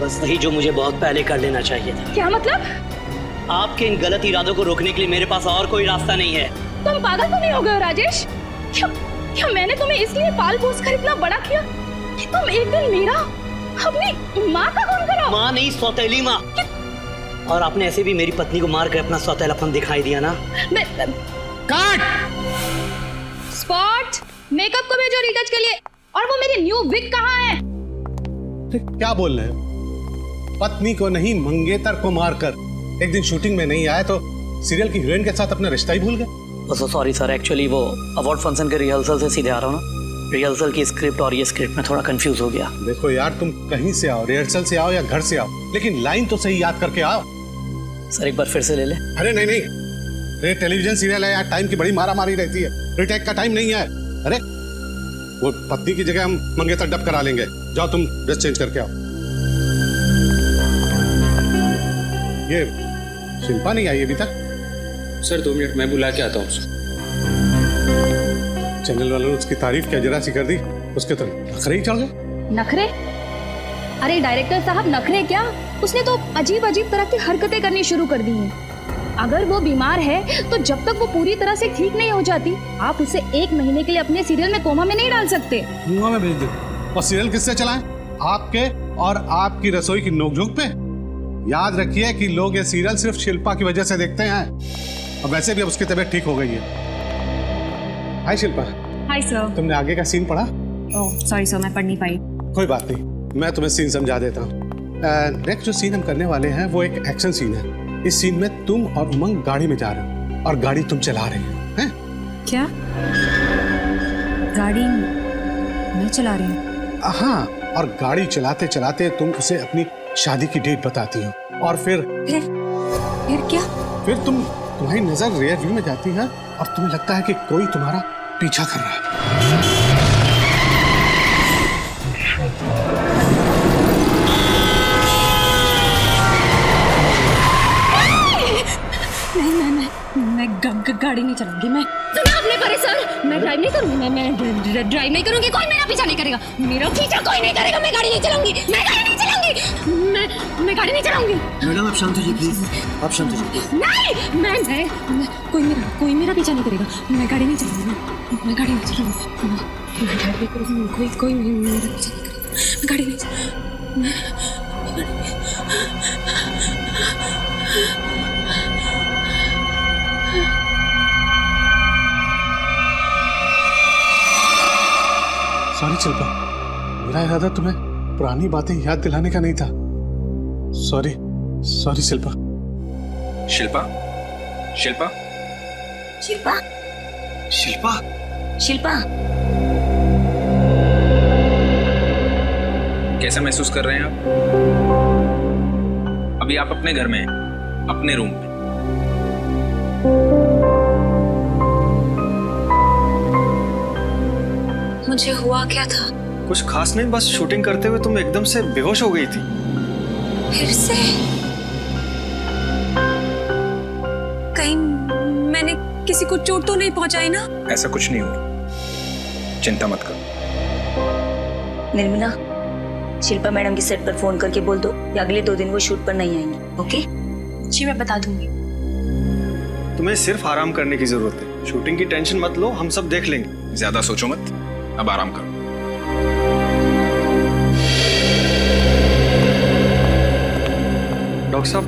बस वही जो मुझे बहुत पहले कर लेना चाहिए था। क्या मतलब? आपके इन गलत इरादों को रोकने के लिए मेरे पास और कोई रास्ता नहीं है। तुम पागल तो नहीं हो गए हो राजेश? क्या मैंने तुम्हें इसलिए पाल पोस कर इतना बड़ा किया कि तुम एक दिन मेरा अपनी माँ का खून करो? माँ नहीं, सौतेली माँ। और आपने ऐसे भी मेरी पत्नी को मार कर अपना सौतेलापन दिखाई दिया ना। काट! स्पॉट, मेकअप को भेजो रीटच के लिए। और वो मेरी न्यू विग कहाँ है? क्या बोल रहे हो? पत्नी को नहीं, मंगेतर को मारकर एक दिन शूटिंग में नहीं आया तो सीरियल की हीरोइन के साथ अपना रिश्ता ही भूल गए। सॉरी सर, एक्चुअली वो अवार्ड फंक्शन के रिहर्सल से सीधे आ रहा हूँ ना। रिहर्सल की स्क्रिप्ट और ये स्क्रिप्ट में थोड़ा कंफ्यूज हो गया। देखो यार, तुम कहीं से आओ, रिहर्सल से आओ या घर से आओ, लेकिन लाइन तो सही याद करके आओ। सर एक बार फिर से ले ले। अरे नहीं नहीं, अरे टेलीविजन सीरियल है यार, टाइम की बड़ी मारा मारी रहती है, रिटेक का टाइम नहीं है। अरे वो पत्नी की जगह हम मंगेतर डब करा लेंगे। जाओ तुम ड्रेस चेंज करके आओ। ये शिल्पा नहीं आई अभी तक? सर 2 मिनट, मैं बुला के आता हूँ उसको। चैनल वालों ने उसकी तारीफ क्या जरा सी कर दी, उसके तो नखरे ही चढ़ गए। नखरे? अरे डायरेक्टर साहब, नखरे क्या? उसने तो अजीब अजीब तरह की हरकतें करनी शुरू कर दी हैं। अगर वो बीमार है तो जब तक वो पूरी तरह से ठीक नहीं हो जाती, आप उसे 1 महीने के लिए अपने सीरियल में कोमा में नहीं डाल सकते। कोमा में भेज दो। और सीरियल किससे चलाएं? आपके और आपकी रसोई की नोकझोंक पे? याद रखिए कि लोग ये सीरियल सिर्फ शिल्पा की वजह से देखते हैं। और वैसे भी अब उसकी तबीयत ठीक हो गई है। हाय शिल्पा। Hi sir. तुमने आगे का सीन पढ़ा? ओह सॉरी सर, मैं पढ़ नहीं पाई। कोई बात नहीं, मैं तुम्हें सीन समझा देता हूँ। नेक्स्ट जो सीन हम करने वाले हैं वो एक एक्शन सीन है। इस सीन में तुम और उमंग गाड़ी में जा रहे हो और गाड़ी तुम चला रहे हो, हैं? क्या? गाड़ी मैं चला रही हूँ? हाँ, और गाड़ी चलाते चलाते तुम उसे अपनी शादी की डेट बताती हो और फिर क्या? फिर तुम्हारी नजर रियर व्यू में जाती है और तुम्हें लगता है कि कोई तुम्हारा पीछा कर रहा है। मैं गाड़ी नहीं चलाऊंगी। मैं अपने परे सर, मैं ड्राइव नहीं करूंगी। मैं ड्राइव नहीं करूंगी। कोई मेरा पीछा नहीं करेगा। मेरा पीछा कोई नहीं करेगा। मैं गाड़ी नहीं चलाऊंगी। मैं गाड़ी नहीं चलाऊंगी। मैडम आप शांत हो जाइए प्लीज, आप शांत हो जाइए। नहीं, मैं कोई मेरा पीछा नहीं करेगा। मैं गाड़ी नहीं चलाऊंगी। मैं गाड़ी नहीं चलाऊंगी। कोई मेरा पीछा नहीं करेगा। मैं गाड़ी नहीं चलाऊंगी। सॉरी शिल्पा, मेरा इरादा तुम्हें पुरानी बातें याद दिलाने का नहीं था। सॉरी शिल्पा। शिल्पा, शिल्पा, शिल्पा, शिल्पा, शिल्पा, कैसा महसूस कर रहे हैं आप? अभी आप अपने घर में हैं, अपने रूम में। मुझे हुआ क्या था? कुछ खास नहीं, बस शूटिंग करते हुए तुम एकदम से बेहोश हो गई थी। फिर से? कहीं मैंने किसी को चोट तो नहीं पहुंचाई ना? ऐसा कुछ नहीं हुआ, चिंता मत करो। निर्मला, शिल्पा मैडम की सेट पर फोन करके बोल दो कि अगले 2 दिन वो शूट पर नहीं आएंगी। ओके? जी मैं बता दूंगी। तुम्हें सिर्फ आराम करने की जरूरत है। शूटिंग की टेंशन मत लो, हम सब देख लेंगे। ज्यादा सोचो मत, अब आराम करो। डॉक्टर साहब,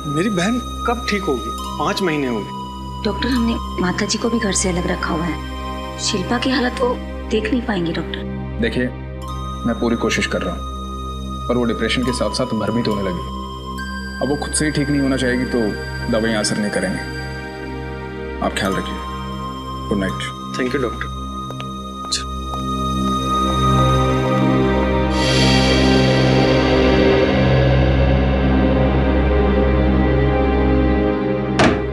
मेरी बहन कब ठीक होगी? 5 महीने हो गए। डॉक्टर, हमने माता जी को भी घर से अलग रखा हुआ है। शिल्पा की हालत वो देख नहीं पाएंगे डॉक्टर। देखिए, मैं पूरी कोशिश कर रहा हूँ, पर वो डिप्रेशन के साथ साथ भ्रमित होने लगी। अब वो खुद से ही ठीक नहीं होना चाहेगी तो दवाइयाँ असर नहीं करेंगे। आप ख्याल रखिए। Good night. Thank you doctor.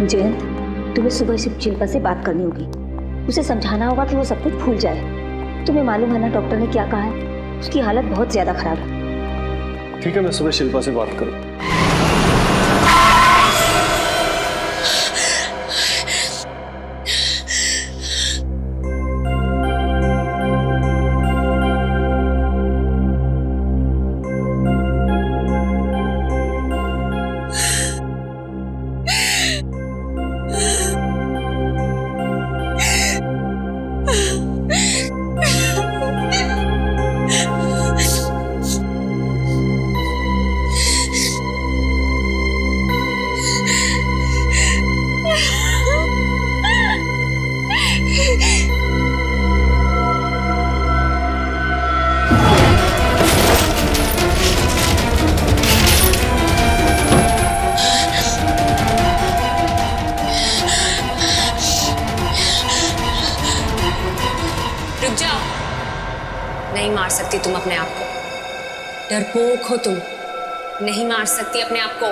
Jayant, तुम्हें सुबह से शिल्पा से बात करनी होगी। उसे समझाना होगा कि वो सब कुछ भूल जाए। तुम्हें मालूम है ना डॉक्टर ने क्या कहा है? उसकी हालत बहुत ज्यादा खराब है। ठीक है, मैं सुबह शिल्पा से बात करूँ। नहीं मार सकती तुम अपने आप को, डरपोक हो तुम, नहीं मार सकती अपने आप को।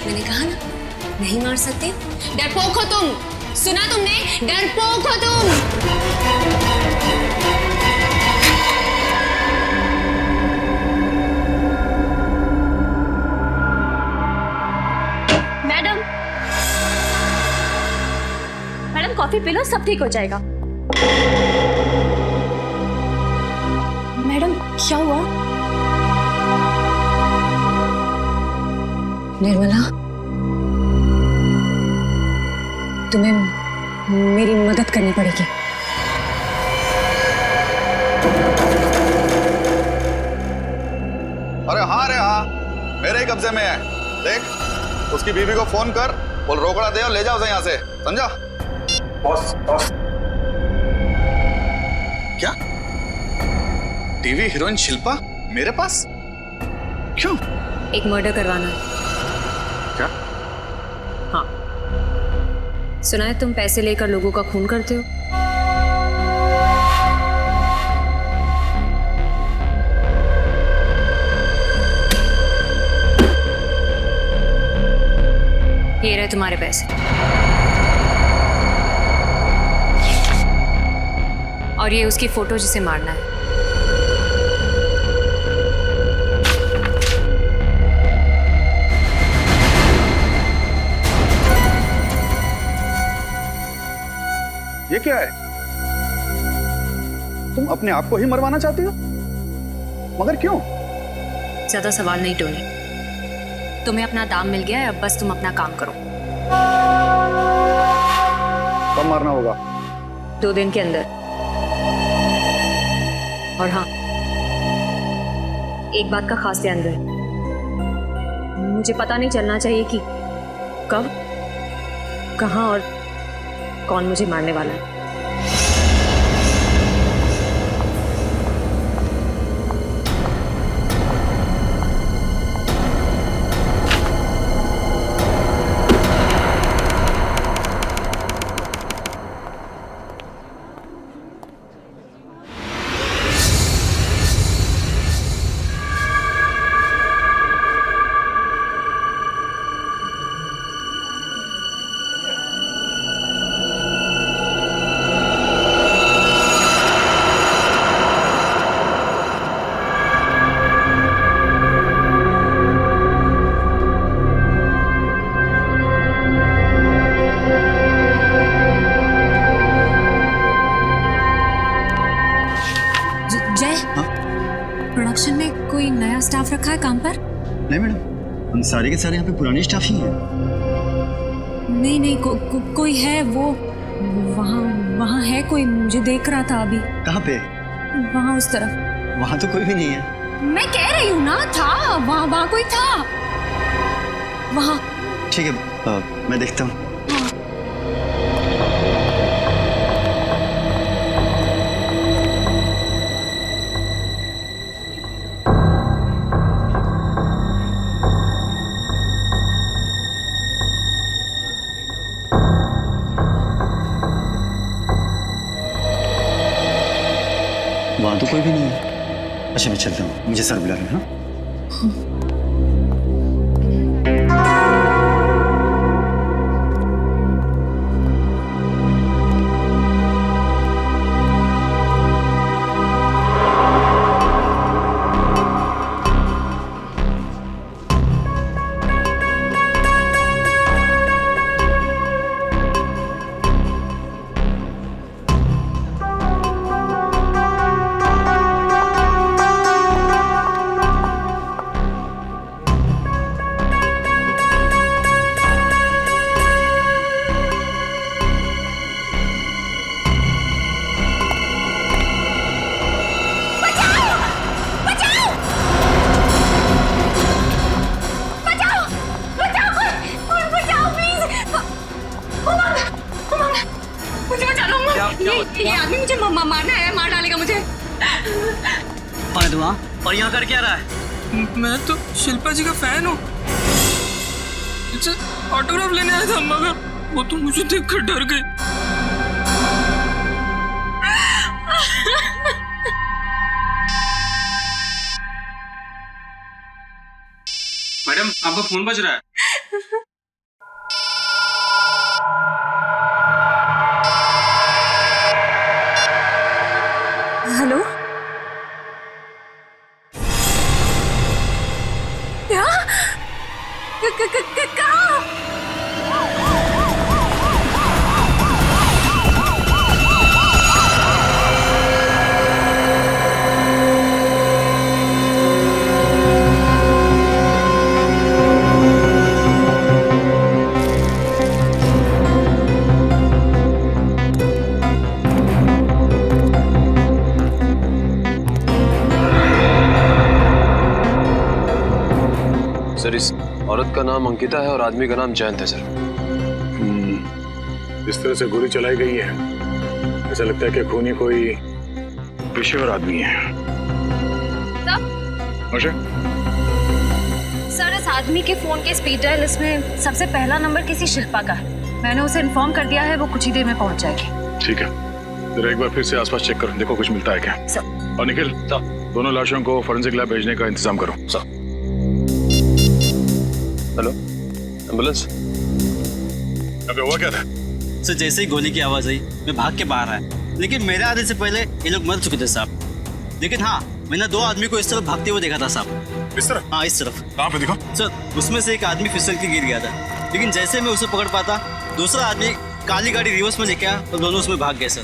मैंने कहा ना, नहीं मार सकती, डरपोक हो तुम। सुना तुमने, डरपोक हो तुम। Madam, madam coffee P low, सब ठीक हो जाएगा। मैडम क्या हुआ? निर्मला, तुम्हें मेरी मदद करनी पड़ेगी। अरे हाँ, मेरे ही कब्जे में है। देख, उसकी बीवी को फोन कर, बोल रोकड़ा दे और ले जाओ उसे यहाँ से, समझा? बॉस। क्या? टीवी हीरोइन शिल्पा मेरे पास? क्यों? एक मर्डर करवाना है। क्या? हाँ, सुना है तुम पैसे लेकर लोगों का खून करते हो। ये रहे तुम्हारे पैसे, और ये उसकी फोटो जिसे मारना है। ये क्या है? तुम अपने आप को ही मरवाना चाहती हो? मगर क्यों? ज्यादा सवाल नहीं टोनी, तुम्हें अपना दाम मिल गया है, अब बस तुम अपना काम करो। कब मारना होगा? 2 दिन के अंदर। और हाँ, एक बात का खास ध्यान रहे, मुझे पता नहीं चलना चाहिए कि कब, कहाँ और कौन मुझे मारने वाला है। प्रोडक्शन में कोई नया स्टाफ रखा है काम पर? नहीं मैडम, हम सारे के सारे यहाँ पे पुराने स्टाफ ही हैं। नहीं, कोई है, वो वहाँ है कोई, मुझे देख रहा था अभी। कहाँ पे? वहाँ उस तरफ। वहाँ तो कोई भी नहीं है। मैं कह रही हूँ ना, था वहाँ कोई था वहाँ। ठीक है, मैं देखता हूँ। वहाँ तो कोई भी नहीं है। अच्छा मैं चलता हूँ, मुझे सर बुला रहे हैं। हाँ? ये आदमी मुझे मारना है, मार डालेगा मुझे। और वहाँ, और यहाँ कर क्या रहा है? मैं तो शिल्पा जी का फैन हूँ। इनसे ऑटोग्राफ लेने आया था, मगर वो तो मुझे देखकर डर गई। मैडम, आपका फोन बज रहा है। हेलो, क्या? कहाँ? सर, इस औरत का नाम अंकिता है और आदमी का नाम जयंत है सर। इस तरह से गोली चलाई गई है, ऐसा लगता है कि खूनी कोई पेशेवर आदमी है। सर, इस आदमी के फोन के स्पीड डायल लिस्ट में सबसे पहला नंबर किसी शिल्पा का है। मैंने उसे इन्फॉर्म कर दिया है, वो कुछ ही देर में पहुंच जाएगी। ठीक है, जरा एक बार फिर से आसपास चेक करो, देखो कुछ मिलता है क्या। और निखिल, दोनों लाशों को फॉरेंसिक लैब भेजने का इंतजाम करो। Hello, ambulance. अबे हुआ क्या था? सर, जैसे ही गोली की आवाज आई मैं भाग के बाहर आया, लेकिन मेरे आने से पहले ये लोग मर चुके थे साहब। लेकिन हाँ, मैंने 2 आदमी को इस तरफ भागते हुए देखा था साहब। इस तरफ? हाँ, इस तरफ। कहाँ पे दिखा? सर, उसमें से एक आदमी फिसल के गिर गया था, लेकिन जैसे मैं उसे पकड़ पाता, दूसरा आदमी काली गाड़ी रिवर्स में लेके आया और दोनों उसमें भाग गए सर।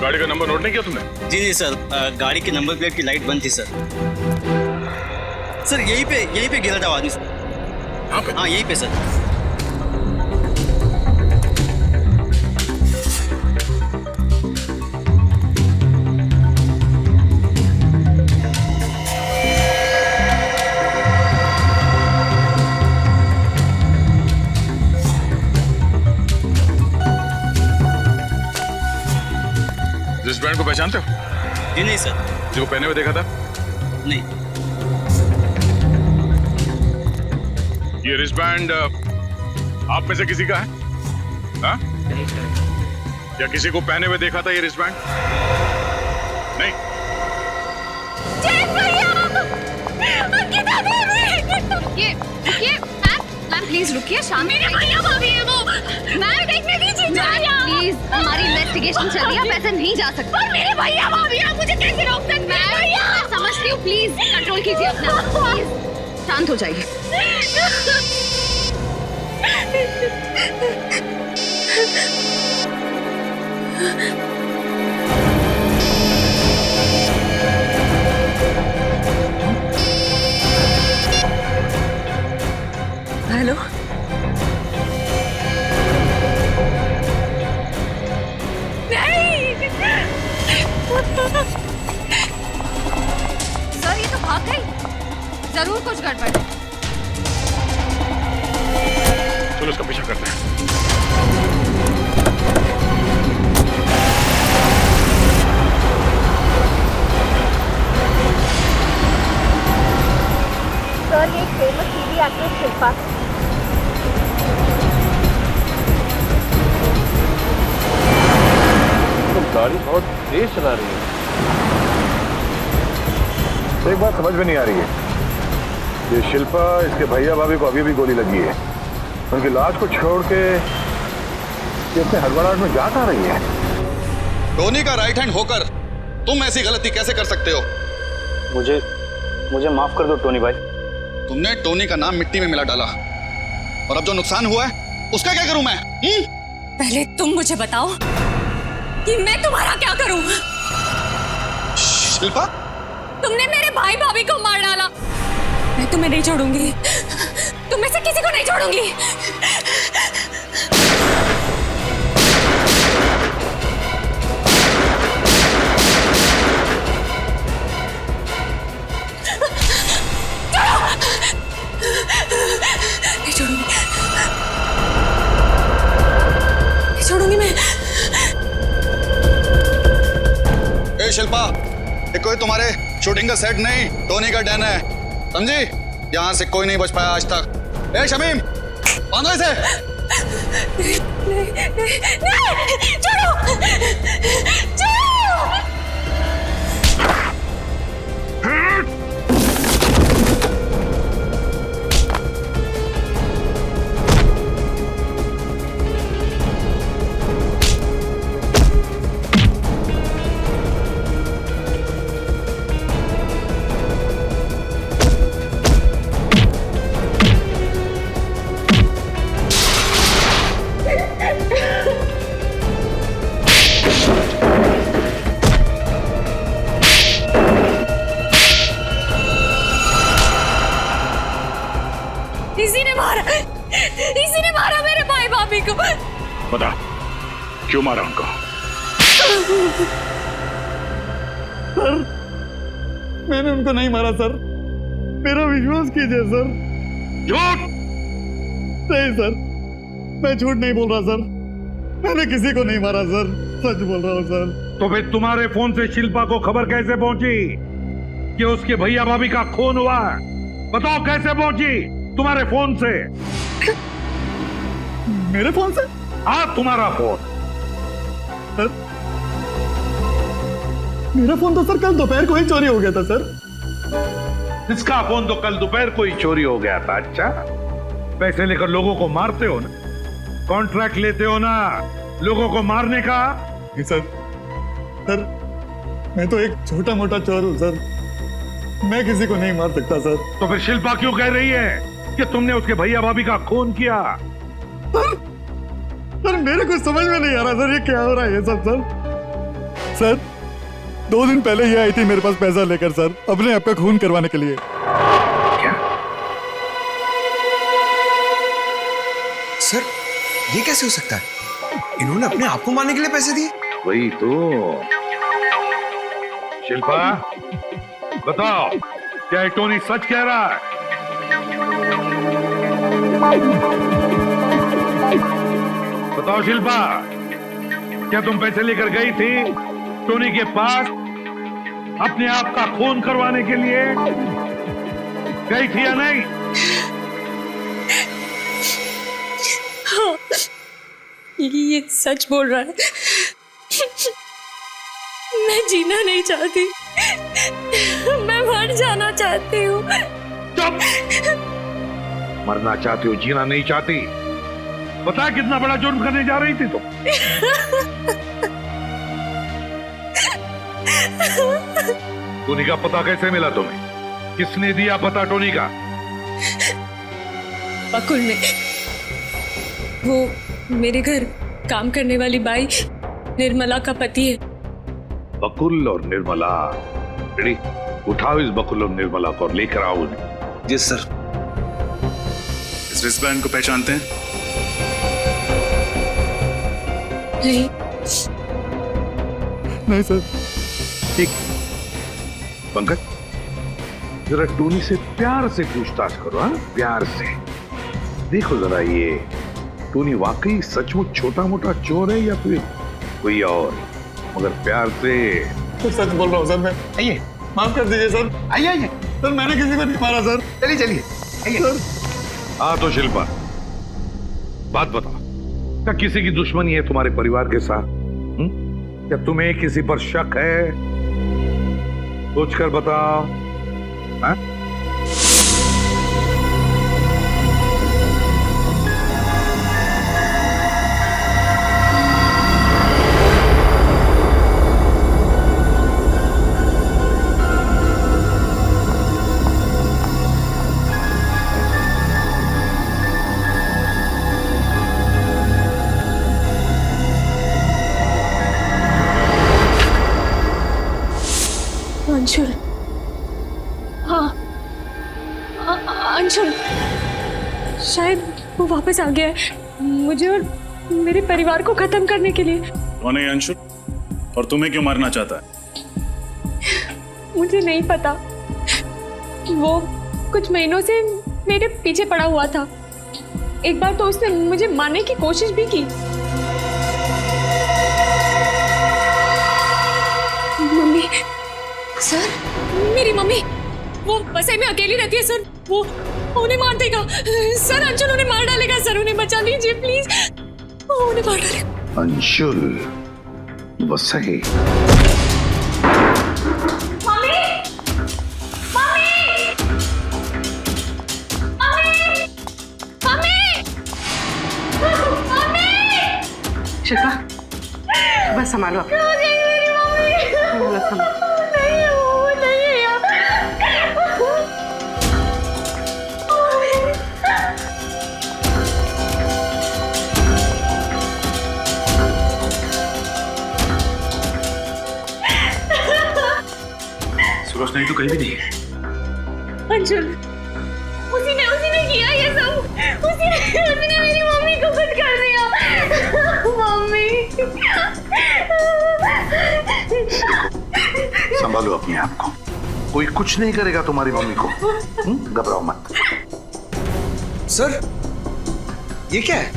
गाड़ी का नंबर नोट नहीं किया तुमने? जी नहीं सर, गाड़ी की नंबर प्लेट की लाइट बंद थी सर। सर, यहीं पे गिरा था आदमी। हाँ, यहीं पे सर। रिस्टबैंड को पहचानते हो? जी नहीं सर। जो पहने हुए देखा था? नहीं। ये रिस्टबैंड आप में से किसी का है? हाँ? या किसी को पहने हुए देखा था ये रिस्टबैंड? नहीं। मैम प्लीज रुकिए, शांत। मेरे भैया भाभी है वो। मैम देखने दीजिए। प्लीज, हमारी इन्वेस्टिगेशन चल रही है, आप ऐसे नहीं जा सकते। पर मेरे भैया भाभी है, मुझे कैसे रोक सकते हैं? मैं समझती हूँ, प्लीज कंट्रोल कीजिए अपना। प्लीज शांत हो जाइए। हेलो, सर, ये तो भाग गई। जरूर कुछ गड़बड़ है। चलो उसका पीछा करते हैं। सर, ये फेमस टीवी एक्ट्रेस शिल्पा। तो गाड़ी बहुत तेज चला रही है। एक बात समझ में नहीं आ रही है, ये शिल्पा, इसके भैया भाभी को अभी भी गोली लगी है। उनकी लाश को छोड़ के ये अपने हड़बड़ाहट में जा कहाँ रही है? टोनी का राइट हैंड होकर तुम ऐसी गलती कैसे कर सकते हो? मुझे माफ कर दो टोनी भाई। तुमने टोनी का नाम मिट्टी में मिला डाला, और अब जो नुकसान हुआ है उसका क्या करूं मैं? पहले तुम मुझे बताओ कि मैं तुम्हारा क्या करूं? शिल्पा, तुमने मेरे भाई भाभी को मार डाला। मैं तुम्हें नहीं छोड़ूंगी, तुम में से किसी को नहीं छोड़ूंगी। नहीं छोड़ूंगी, नहीं छोड़ूंगी मैं। ए शिल्पा, ये कोई तुम्हारे शूटिंग का सेट नहीं, टोनी का डैन है, समझी? यहाँ से कोई नहीं बच पाया आज तक। ए शमीम, बांधो इसे। नहीं, छोड़ो, छोड़ो। इसी ने मारा मेरे भाई भाभी को। बता क्यों मारा उनको? सर मैंने उनको नहीं मारा सर, मेरा विश्वास कीजिए सर। झूठ? नहीं सर, मैं झूठ नहीं बोल रहा सर, मैंने किसी को नहीं मारा सर, सच बोल रहा हूँ सर। तो फिर तुम्हारे फोन से शिल्पा को खबर कैसे पहुंची कि उसके भैया भाभी का खून हुआ? बताओ कैसे पहुंची तुम्हारे फोन से? मेरे फोन से? हाँ तुम्हारा फोन। सर मेरा फोन तो सर कल दोपहर को ही चोरी हो गया था सर। इसका फोन तो कल दोपहर को ही चोरी हो गया था। अच्छा, पैसे लेकर लोगों को मारते हो ना, कॉन्ट्रैक्ट लेते हो ना लोगों को मारने का। सर सर मैं तो एक छोटा मोटा चोर हूँ सर, मैं किसी को नहीं मार सकता सर। तो फिर शिल्पा क्यों कह रही है कि तुमने उसके भैया भाभी का खून किया? सर मेरे कुछ समझ में नहीं आ रहा सर, ये क्या हो रहा है ये सब सर। सर 2 दिन पहले ये आई थी मेरे पास पैसा लेकर सर, अपने आप का खून करवाने के लिए। क्या? सर ये कैसे हो सकता है? इन्होंने अपने आप को मारने के लिए पैसे दिए? वही तो। शिल्पा बताओ, क्या टोनी सच कह रहा है? बताओ शिल्पा, क्या तुम पैसे लेकर गई थी टोनी के पास अपने आप का खून करवाने के लिए? गई थी या नहीं? हाँ, ये सच बोल रहा है। मैं जीना नहीं चाहती, मैं मर जाना चाहती हूँ। चुप! मरना चाहती हो, जीना नहीं चाहती? पता कितना बड़ा जुर्म करने जा रही थी तुम? टोनी का पता कैसे मिला तुम्हें? किसने दिया पता टोनी का? बकुल ने। वो मेरे घर काम करने वाली बाई निर्मला का पति है। बकुल और निर्मला? रेडी, उठाओ इस बकुल और निर्मला को और लेकर आओ उन्हें। जी सर। इस रिस्टबैंड को पहचानते हैं? नहीं सर। ठीक, पंकज जरा टोनी से प्यार से पूछताछ करो। हाँ, प्यार से देखो जरा, ये टोनी वाकई सचमुच छोटा मोटा चोर है या फिर कोई और? मगर प्यार से। तो सच बोल रहा हूँ सर मैं। आइए, माफ कर दीजिए सर। आइए आइए सर, मैंने किसी को नहीं मारा सर। चलिए चलिए आइए सर। हाँ तो शिल्पा बात बताओ, क्या किसी की दुश्मनी है तुम्हारे परिवार के साथ? क्या तुम्हें किसी पर शक है? सोचकर बताओ। हाँ? अंशुल, हाँ अंशुल, शायद वो वापस आ गया है मुझे और मेरे परिवार को खत्म करने के लिए। कौन है अंशुल और तुम्हें क्यों मारना चाहता है? मुझे नहीं पता, वो कुछ महीनों से मेरे पीछे पड़ा हुआ था। एक बार तो उसने मुझे मारने की कोशिश भी की। मम्मी, सर, मेरी मम्मी वो बसे में अकेली रहती है सर, वो उन्हें मार देगा सर, अंशुल उन्हें मार डालेगा सर, उन्हें बचा लीजिए प्लीज, वो उन्हें मार डालेगा। अंशुल वसई शिल्पा बस संभालो आप। सूरज नहीं तो कहीं भी नहीं है। अंशुल उसी ने किया ये सब, उसी ने मेरी मम्मी को कुछ कर दिया। मम्मी संभालो अपने आप को, कोई कुछ नहीं करेगा तुम्हारी मम्मी को, घबराओ मत। सर ये क्या है?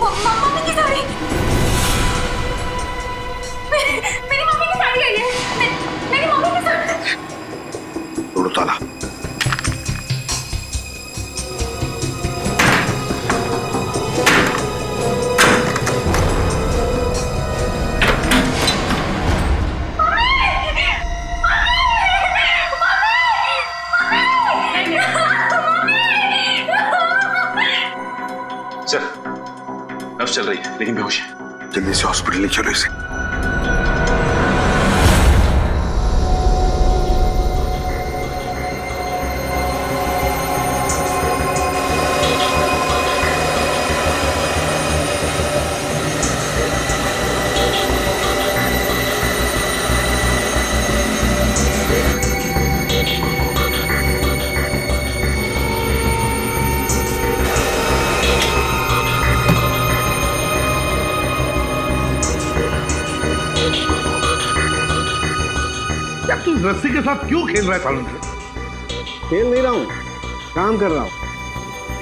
मम्मी की साड़ी, मेरी मम्मी की साड़ी आई है, मेरी मम्मी की साड़ी। तोड़ो ताला। सर नर्स चल रही है लेकिन बेहोश है। जल्दी से हॉस्पिटल ले चलो इसे। तू रस्सी के साथ क्यों खेल रहा है सालन से? खेल नहीं रहा हूँ, काम कर रहा हूँ।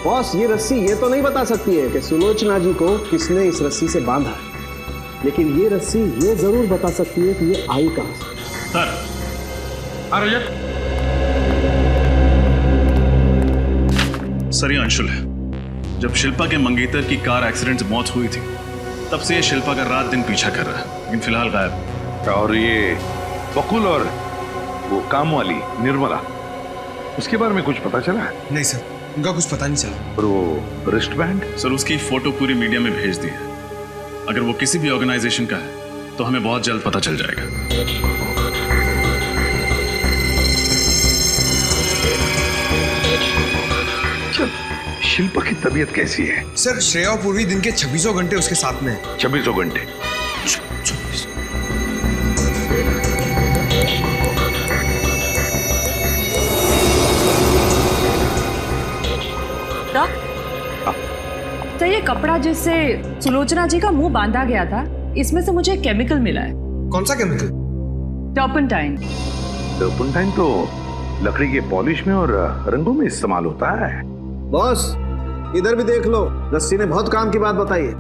बॉस ये रस्सी ये तो नहीं बता सकती है कि सुलोचना जी को किसने इस रस्सी से बांधा है, लेकिन ये रस्सी ये जरूर बता सकती है कि ये आई कहां से। सर ये अंशुल है। जब शिल्पा के मंगेतर की कार एक्सीडेंट से मौत हुई थी तब से ये शिल्पा का रात दिन पीछा कर रहा है, लेकिन फिलहाल गायब। और ये बकुल और वो काम वाली निर्मला, उसके बारे में कुछ पता चला है? नहीं सर, उनका कुछ पता नहीं चला। और वो रिस्ट बैंड? सर उसकी फोटो पूरी मीडिया में भेज दी है। अगर वो किसी भी ऑर्गेनाइजेशन का है तो हमें बहुत जल्द पता चल जाएगा। शिल्पा की तबीयत कैसी है? सर श्रेया और पूर्वी दिन के 26 घंटे उसके साथ में है। 26 घंटे? तो ये कपड़ा जिससे सुलोचना जी का मुंह बांधा गया था, इसमें से मुझे केमिकल मिला है। कौन सा केमिकल? टर्पेंटाइन। टर्पेंटाइन तो लकड़ी के पॉलिश में और रंगों में इस्तेमाल होता है। बॉस इधर भी देख लो, रस्सी ने बहुत काम की बात बताई है।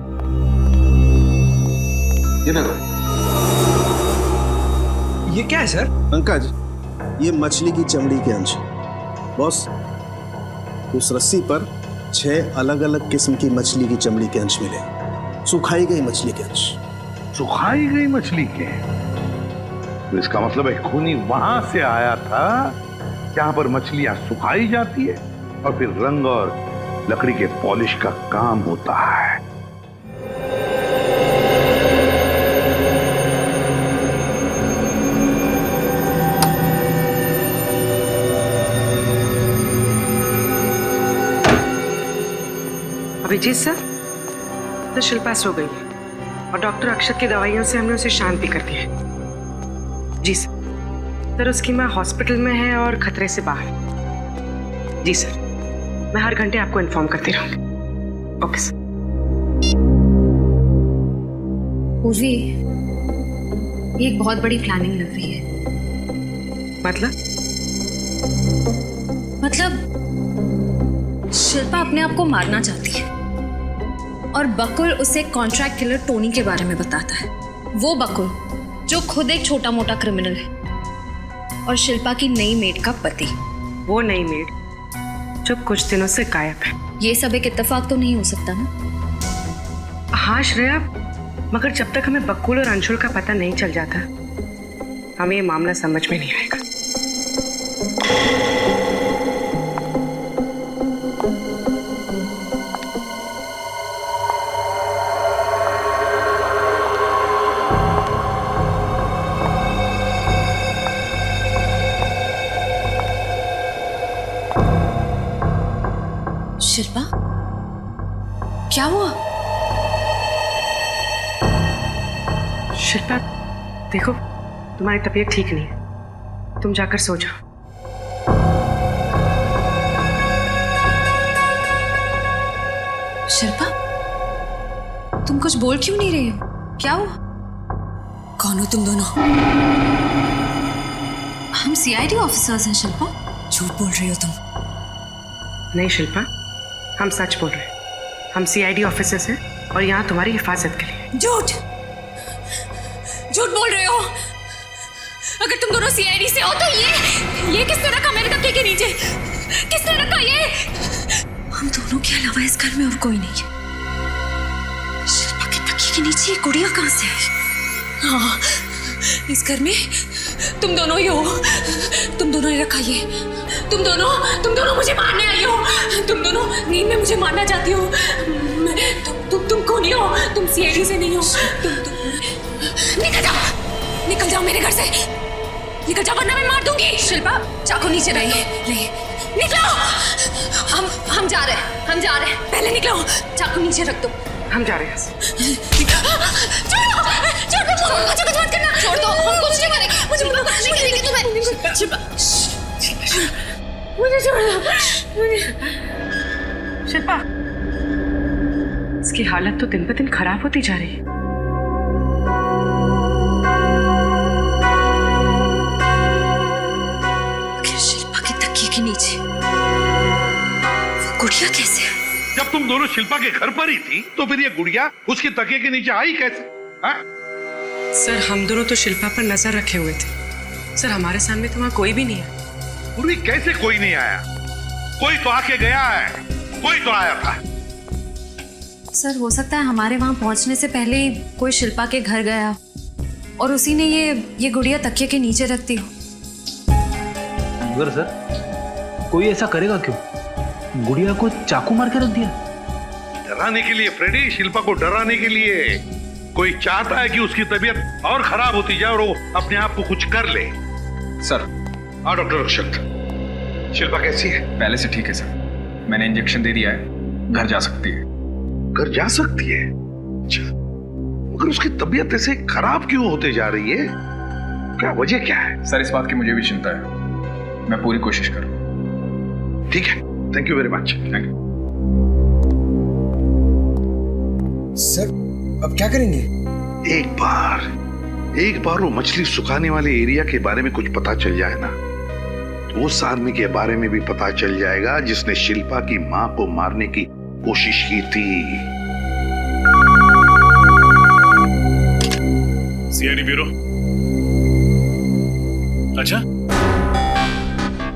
ये देखो, ये क्या है सर? पंकज, ये मछली की चमड़ी के अंश। बॉस उस रस्सी पर 6 अलग अलग किस्म की मछली की चमड़ी के अंश मिले, सुखाई गई मछली के अंश। सुखाई गई मछली के? तो इसका मतलब है खूनी वहां से आया था जहां पर मछलियां सुखाई जाती है और फिर रंग और लकड़ी के पॉलिश का काम होता है। अभिजीत सर, तो शिल्पा सो गई है और डॉक्टर अक्षत की दवाइयों से हमने उसे शांत भी कर दिया है। जी सर, उसकी माँ हॉस्पिटल में है और खतरे से बाहर। जी सर, मैं हर घंटे आपको इन्फॉर्म करती रहूंगी। Okay sir. पूजी, ये एक बहुत बड़ी प्लानिंग लग रही है। मतलब शिल्पा अपने आप को मारना चाहती है और बकुल उसे कॉन्ट्रैक्ट किलर टोनी के बारे में बताता है। वो बकुल जो खुद एक छोटा मोटा क्रिमिनल है और शिल्पा की नई मेड का पति। वो नई मेड जो कुछ दिनों से गायब है। ये सब एक इत्तेफाक तो नहीं हो सकता ना? हाँ श्रेया, मगर जब तक हमें बकुल और अंशुल का पता नहीं चल जाता हमें ये मामला समझ में नहीं आएगा। शिल्पा, क्या हुआ? शिल्पा देखो, तुम्हारी तबीयत ठीक नहीं है, तुम जाकर सो जाओ। शिल्पा, तुम कुछ बोल क्यों नहीं रही हो? क्या हुआ? कौन हो तुम दोनों? हम सीआईडी ऑफिसर्स हैं शिल्पा। झूठ बोल रही हो तुम। नहीं शिल्पा, हम सच बोल रहे हैं। हम सीआईडी ऑफिसर्स हैं और यहाँ तुम्हारी हिफाजत के लिए। झूठ बोल रहे हो। अगर तुम दोनों सीआईडी से हो तो ये किसने रखा मेरे तकिए के नीचे? किसने रखा ये? हम दोनों के अलावा इस घर में और कोई नहीं है। शिल्पा के तकिए के नीचे ये गुड़िया कहाँ से आई? हाँ, इस घर में तुम दोनों ही हो। तुम दोनों ने रखा ये। तुम दोनों मुझे मारने आई हो। तुम दोनों नींद में मुझे मारना चाहती हो। तुम कौन हो? तुम सीआईडी से नहीं हो। तुम निकल जाओ मेरे घर से। निकल जाओ वरना मैं मार दूंगी। शिल्पा, चाकू नीचे ले। निकलो। हम जा रहे हैं। पहले निकलो। चाकू नीचे रख दो। हम जा रहे हैं। छोड़ दो। मुझे कुछ मत करना। छोड़ दो। हम कुछ नहीं करेंगे। मुझे नहीं करेंगे तुम्हें। शिल्पा, मुझे छोड़ दो। शिल्पा, इसकी हालत तो दिन ब दिन खराब होती जा रही है। शिल्पा के तकिए के नीचे वो गुड़िया कैसे? जब तुम दोनों शिल्पा के घर पर ही थी तो फिर ये गुड़िया उसके तकिए के नीचे आई कैसे? हाँ? सर, हम दोनों तो शिल्पा पर नजर रखे हुए थे। सर, हमारे सामने तो वहाँ कोई भी नहीं है। पूर्वी, कैसे कोई नहीं आया? कोई तो आके गया है। कोई तो आया था। सर, हो सकता है हमारे वहाँ पहुँचने से पहले ही कोई शिल्पा के घर गया और उसी ने ये गुड़िया तकिए के नीचे रख दी हो। मगर सर, कोई ऐसा करेगा क्यों? गुड़िया को चाकू मार के रख दिया। डराने के लिए फ्रेडी, शिल्पा को डराने के लिए। कोई चाहता है कि उसकी तबीयत और खराब होती जाए और वो अपने आप को कुछ कर ले। सर। हाँ डॉक्टर अक्षत, शिल्पा कैसी है? पहले से ठीक है सर। मैंने इंजेक्शन दे दिया है, घर जा सकती है। घर जा सकती है? अच्छा, मगर उसकी तबीयत ऐसे खराब क्यों होते जा रही है? क्या वजह क्या है? सर, इस बात की मुझे भी चिंता है। मैं पूरी कोशिश करूँ। ठीक है, thank you very much. Thank you sir. अब क्या करेंगे? एक बार वो मछली सुखाने वाले एरिया के बारे में कुछ पता चल जाए ना, तो उस आदमी के बारे में भी पता चल जाएगा जिसने शिल्पा की मां को मारने की कोशिश की थी। CID bureau. अच्छा,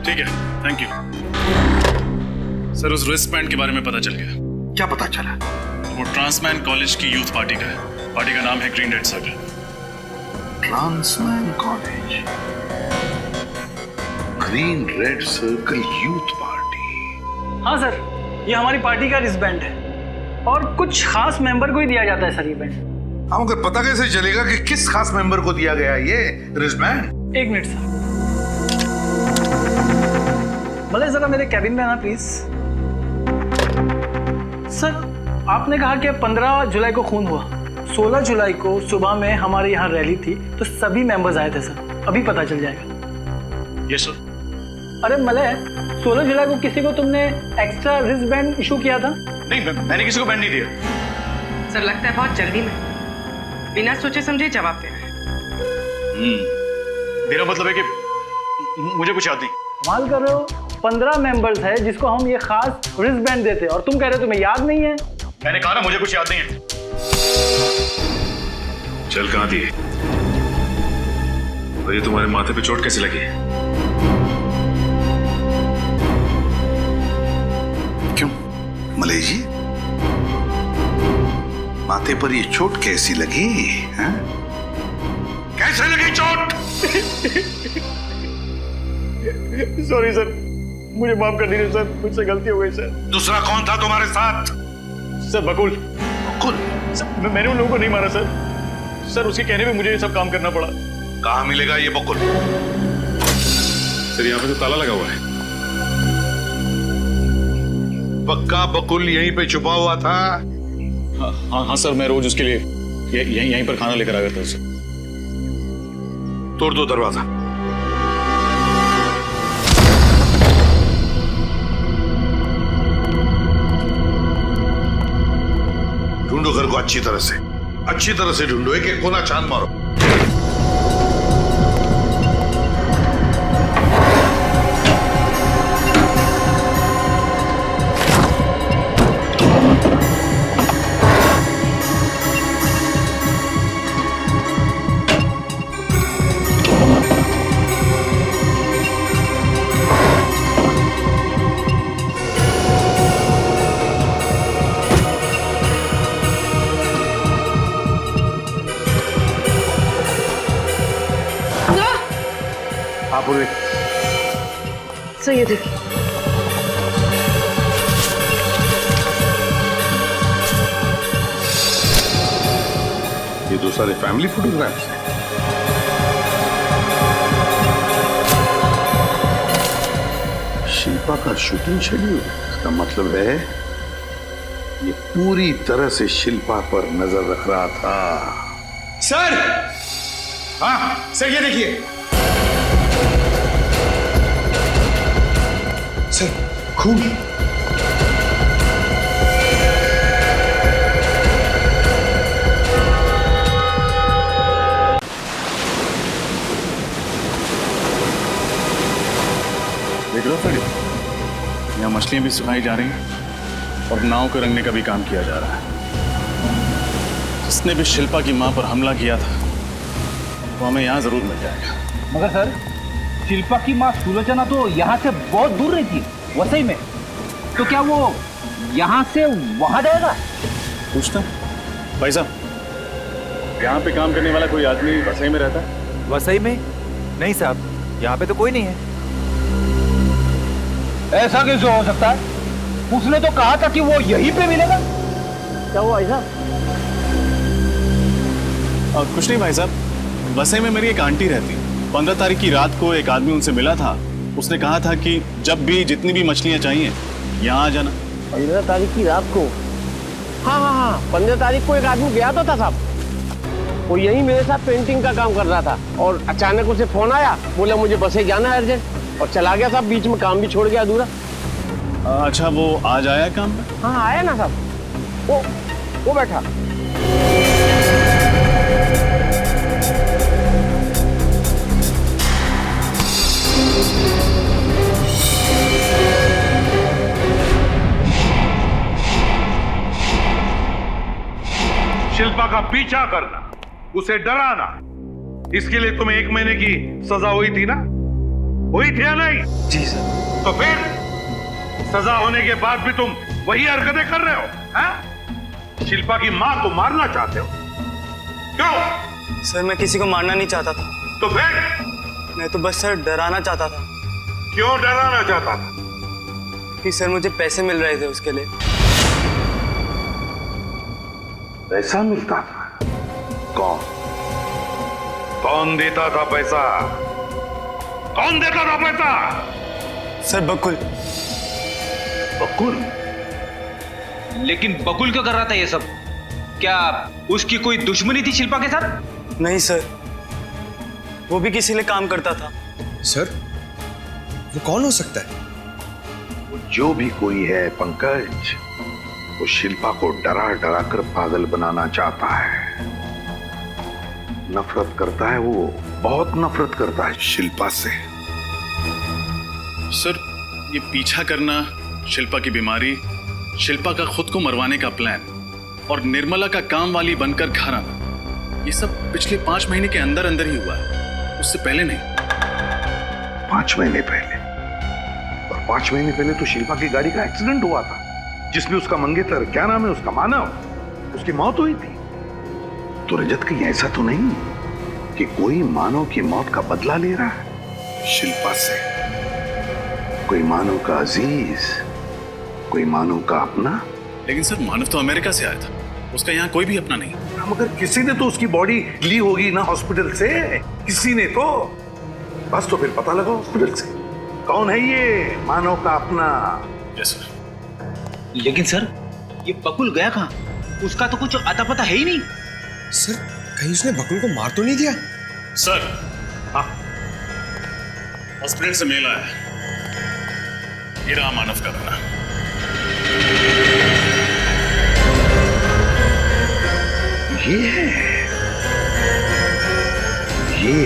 ठीक है, थैंक यू। सर, उस रिस्ट बैंड के बारे में पता चल गया। क्या पता चला? वो ट्रांसमैन कॉलेज की यूथ पार्टी का है। पार्टी का नाम है green red circle. Transman college, green red circle youth party. हाँ सर, ये हमारी पार्टी का रिस्टबैंड है और कुछ खास मेंबर को ही दिया जाता है सर ये बैंड। हाँ, मगर पता कैसे चलेगा कि किस खास मेंबर को दिया गया ये रिस्टबैंड? एक मिनट सर। भले जरा मेरे कैबिन में आना प्लीज। सर, आपने कहा कि 15 जुलाई को खून हुआ। 16 जुलाई को सुबह में हमारे यहाँ रैली थी तो सभी मेंबर्स आए थे सर। अभी पता चल जाएगा। Yes sir. अरे मलय, 16 जुलाई को किसी को तुमने एक्स्ट्रा रिस्ट बैंड इशू किया था? नहीं, मैंने किसी को बैंड नहीं दिया। सर, लगता है बहुत जल्दी में बिना सोचे समझे जवाब दे रहे हैं। मेरा मतलब है कि मुझे कुछ याद नहीं। कमाल कर रहे हो, 15 मेंबर्स है जिसको हम ये खास रिस्ट बैंड देते और तुम कह रहे हो तुम्हें याद नहीं है। मैंने कहा ना मुझे कुछ याद नहीं है। चल कहाँ दिए? और ये तुम्हारे माथे पे चोट कैसे लगी? क्यों मलय जी, माथे पर ये चोट कैसी लगी? हैं? कैसे लगी चोट? सॉरी सर, मुझे माफ कर दीजिए सर, मुझसे गलती हो गई सर। दूसरा कौन था तुम्हारे साथ? सर बकुल। बकुल? सर मैंने उन लोगों को नहीं मारा सर। सर उसके कहने पे मुझे ये सब काम करना पड़ा। कहाँ मिलेगा ये बकुल? सर यहाँ पे तो ताला लगा हुआ है। पक्का बकुल यहीं पे छुपा हुआ था? हाँ सर, मैं रोज उसके लिए यहीं पर खाना लेकर आ गया था उसे। तोड़ दो दरवाजा। ढूंढो घर को अच्छी तरह से ढूंढो, एक एक कोना छान मारो। सर ये देखिए, ये तो सारे फैमिली फोटोग्राफ्स हैं। शिल्पा का शूटिंग शेड्यूल, इसका मतलब है ये पूरी तरह से शिल्पा पर नजर रख रहा था। सर! हाँ सर, ये देखिए सर, खून। देख लो सर, यहाँ मछलियां भी सुखाई जा रही हैं और नाव को रंगने का भी काम किया जा रहा है। जिसने भी शिल्पा की मां पर हमला किया था वो हमें यहाँ जरूर मिल जाएगा। मगर सर, शिल्पा की माँ सुलोचना तो यहाँ से बहुत दूर रहती है, वसई में। तो क्या वो यहाँ से वहां जाएगा? पूछता भाई साहब, यहाँ पे काम करने वाला कोई आदमी वसई में रहता है? वसई में? नहीं साहब, यहाँ पे तो कोई नहीं है। ऐसा कैसे हो सकता है? उसने तो कहा था कि वो यहीं पे मिलेगा। क्या हुआ ऐसा? कुछ नहीं भाई साहब, वसई में मेरी एक आंटी रहती है। 15 तारीख की रात को एक आदमी उनसे मिला था। उसने कहा था कि जब भी जितनी भी मछलियां चाहिए यहाँ आ जाना। 15 तारीख की रात को? हाँ, 15 तारीख को एक आदमी गया तो था साहब। वो यही मेरे साथ पेंटिंग का काम कर रहा था और अचानक उसे फोन आया, बोला मुझे बसे जाना है अर्जेंट, और चला गया साहब। बीच में काम भी छोड़ गया अधूरा। अच्छा, वो आज आया काम में? हाँ आया ना साहब, वो बैठा। शिल्पा का पीछा करना, उसे डराना, इसके लिए तुम्हें 1 महीने की सजा हुई थी ना? हुई थी या नहीं? जी सर। तो फिर सजा होने के बाद भी तुम वही हरकतें कर रहे हो? हैं? शिल्पा की मां को मारना चाहते हो? क्यों? सर मैं किसी को मारना नहीं चाहता था। तो फिर? मैं तो बस सर डराना चाहता था। क्यों डराना चाहता था? कि सर मुझे पैसे मिल रहे थे उसके लिए। पैसा मिलता था? कौन देता था पैसा? कौन देता था पैसा? सर बकुल। बकुल? लेकिन बकुल क्यों कर रहा था ये सब? क्या उसकी कोई दुश्मनी थी शिल्पा के साथ? नहीं सर, वो भी किसी लिए काम करता था। सर, वो कौन हो सकता है? वो जो भी कोई है पंकज, वो शिल्पा को डरा डरा कर पागल बनाना चाहता है। नफरत करता है, वो बहुत नफरत करता है शिल्पा से। सर, ये पीछा करना, शिल्पा की बीमारी, शिल्पा का खुद को मरवाने का प्लान और निर्मला का काम वाली बनकर घर आना, ये सब पिछले 5 महीने के अंदर अंदर ही हुआ है, उससे पहले नहीं। 5 महीने पहले? और 5 महीने पहले तो शिल्पा की गाड़ी का एक्सीडेंट हुआ था, जिसमें उसका मंगेतर, क्या नाम है उसका, मानव, उसकी मौत हुई थी। तो रजत कहीं ऐसा तो नहीं कि कोई मानव की मौत का बदला ले रहा है शिल्पा से? कोई मानव का अजीज, कोई मानव का अपना? लेकिन सर मानव तो अमेरिका से आया था, उसका यहाँ कोई भी अपना नहीं। मगर किसी ने तो उसकी बॉडी ली होगी ना हॉस्पिटल से, किसी ने तो। बस तो फिर पता लगा हॉस्पिटल से कौन है ये मानव का अपना। Yes sir. लेकिन सर ये बकुल गया कहाँ? उसका तो कुछ अता पता है ही नहीं। सर कहीं उसने बकुल को मार तो नहीं दिया? सर हाँ, हॉस्पिटल से मेल आया, ये रहा मानव का बना। ये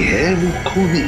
है वो खूनी।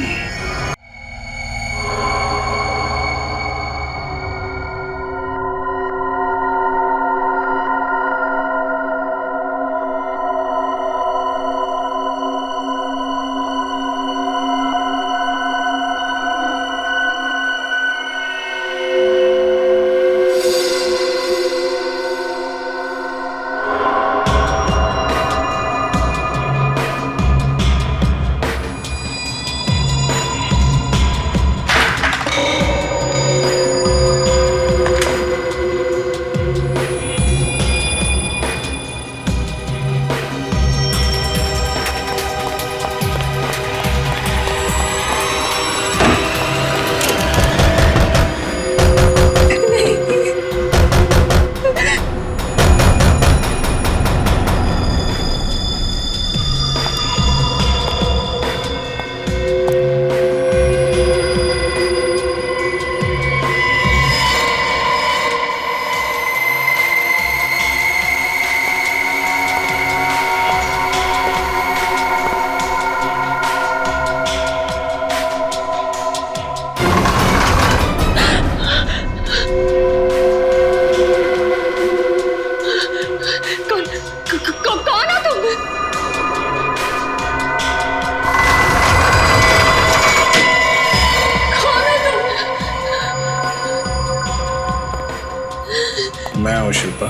मैं हूं शिल्पा,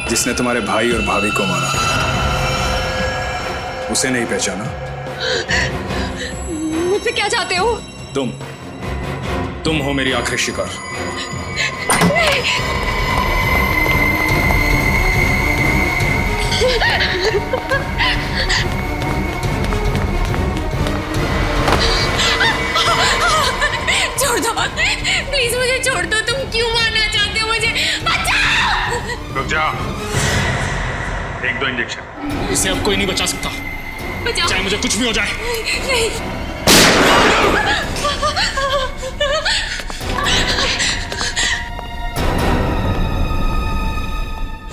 जिसने तुम्हारे भाई और भाभी को मारा। उसे नहीं पहचाना? मुझसे क्या चाहते हो? तुम हो मेरी आखिरी शिकार। छोड़ दो प्लीज, मुझे छोड़ दो। तुम क्यों मारना चाहते हो मुझे? बचाओ! रुक जाओ, 1-2 इंजेक्शन। इसे अब कोई नहीं बचा सकता, चाहे मुझे कुछ भी हो जाए। नहीं।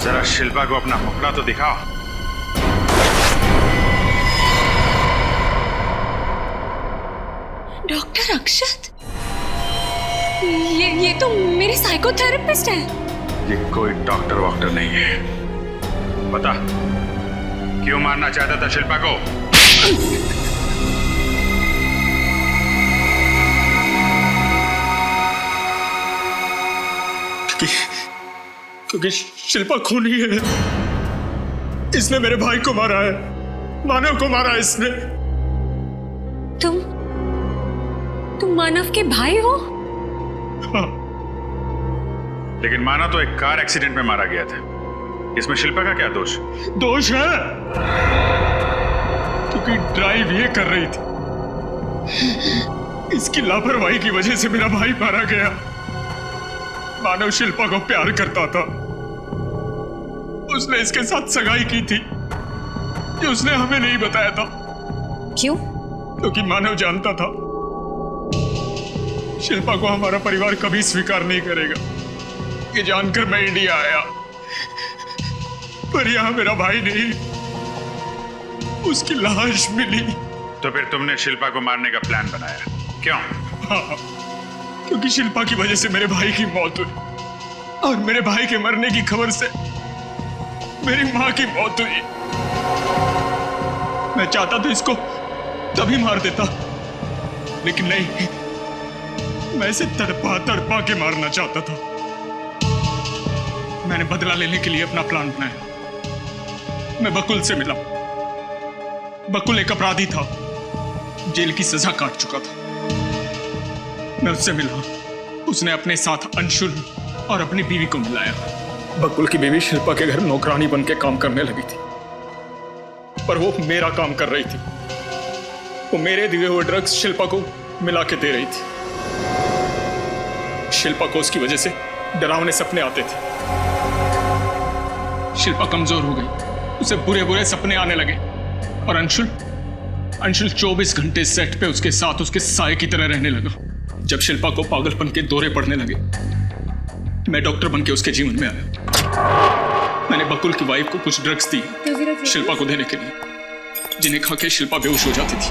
जरा शिल्पा को अपना मुखड़ा तो दिखाओ। डॉक्टर अक्षत, ये तो मेरे साइकोथेरेपिस्ट हैं। ये कोई डॉक्टर वॉक्टर नहीं है। बता, क्यों मारना चाहता था शिल्पा को? क्योंकि शिल्पा खूनी है। इसने मेरे भाई को मारा है, मानव को मारा है इसने। तुम मानव के भाई हो? हाँ। लेकिन मानव तो एक कार एक्सीडेंट में मारा गया था, इसमें शिल्पा का क्या दोष? दोष है क्योंकि ड्राइव ये कर रही थी। इसकी लापरवाही की वजह से मेरा भाई मारा गया। मानव शिल्पा को प्यार करता था, उसने इसके साथ सगाई की थी, जो उसने हमें नहीं बताया था। क्यों? क्योंकि मानव जानता था शिल्पा को हमारा परिवार कभी स्वीकार नहीं करेगा। ये जानकर मैं इंडिया आया, पर यहां मेरा भाई नहीं, उसकी लाश मिली। तो फिर तुमने शिल्पा को मारने का प्लान बनाया, क्यों? हाँ, क्योंकि शिल्पा की वजह से मेरे भाई की मौत हुई और मेरे भाई के मरने की खबर से मेरी मां की मौत हुई। मैं चाहता तो इसको तभी मार देता, लेकिन नहीं, मैं इसे तड़पा तड़पा के मारना चाहता था। मैंने बदला लेने के लिए अपना प्लान बनाया। मैं बकुल से मिला। बकुल एक अपराधी था, जेल की सजा काट चुका था। मैं उससे मिला। उसने अपने साथ अंशुल और अपनी बीवी को मिलाया। बकुल की बीवी शिल्पा के घर नौकरानी बन के काम करने लगी थी, पर वो मेरा काम कर रही थी। वो मेरे दिए हुए ड्रग्स शिल्पा को मिला के दे रही थी। शिल्पा को उसकी वजह से डरावने सपने आते थे। शिल्पा कमजोर हो गई, उसे बुरे बुरे सपने आने लगे। और अंशुल 24 घंटे सेट पे उसके साथ उसके साए की तरह रहने लगा। जब शिल्पा को पागलपन के दौरे पड़ने लगे, मैं डॉक्टर बन के उसके जीवन में आया। मैंने बकुल की वाइफ को कुछ ड्रग्स दी शिल्पा को देने के लिए, जिन्हें खा के शिल्पा बेहोश हो जाती थी।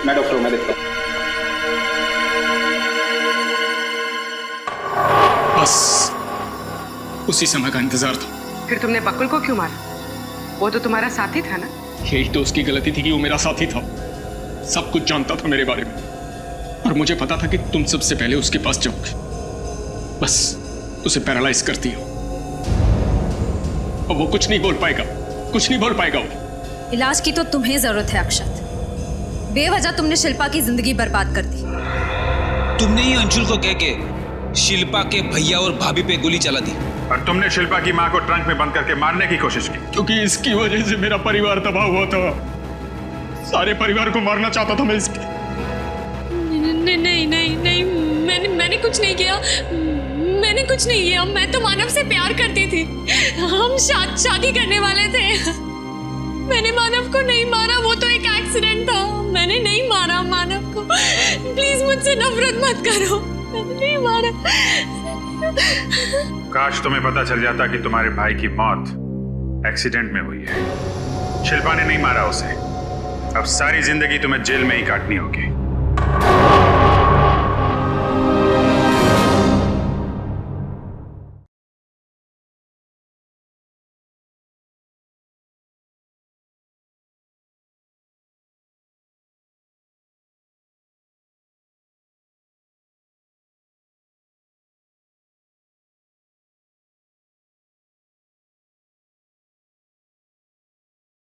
मैं डॉक्टर हूं, मैं देखता हूं। बस उसी समय का इंतजार था। फिर तुमने बकुल को क्यों मारा? वो तो तुम्हारा साथी था ना? यही तो उसकी गलती थी कि वो मेरा साथी था। सब कुछ जानता था मेरे बारे में, और मुझे पता था कि तुम सबसे पहले उसके पास जाओगे। बस उसे पैरालाइज करती हो, और वो कुछ नहीं बोल पाएगा, कुछ नहीं बोल पाएगा वो। इलाज की तो तुम्हें जरूरत है अक्षत। बेवजह तुमने शिल्पा की जिंदगी बर्बाद कर दी। तुमने ही अंशुल को कह के शिल्पा के भैया और भाभी पे गोली चला दी, और तुमने शिल्पा की मां को ट्रंक में बंद करके मारने की कोशिश की, क्योंकि इसकी वजह से मेरा परिवार तबाह हुआ था। सारे परिवार को मारना चाहता था मैं इसके। नहीं, मैंने कुछ नहीं किया। मैंने कुछ नहीं किया। मैं तो मानव से प्यार करती थी। हम शादी करने वाले थे। मैंने मानव को नहीं मारा, वो तो एक एक्सीडेंट था। मैंने नहीं मारा मानव को। प्लीज मुझसे नफरत मत करो, मैंने नहीं मारा। काश तुम्हें पता चल जाता कि तुम्हारे भाई की मौत एक्सीडेंट में हुई है। शिल्पा ने नहीं मारा उसे। अब सारी जिंदगी तुम्हें जेल में ही काटनी होगी।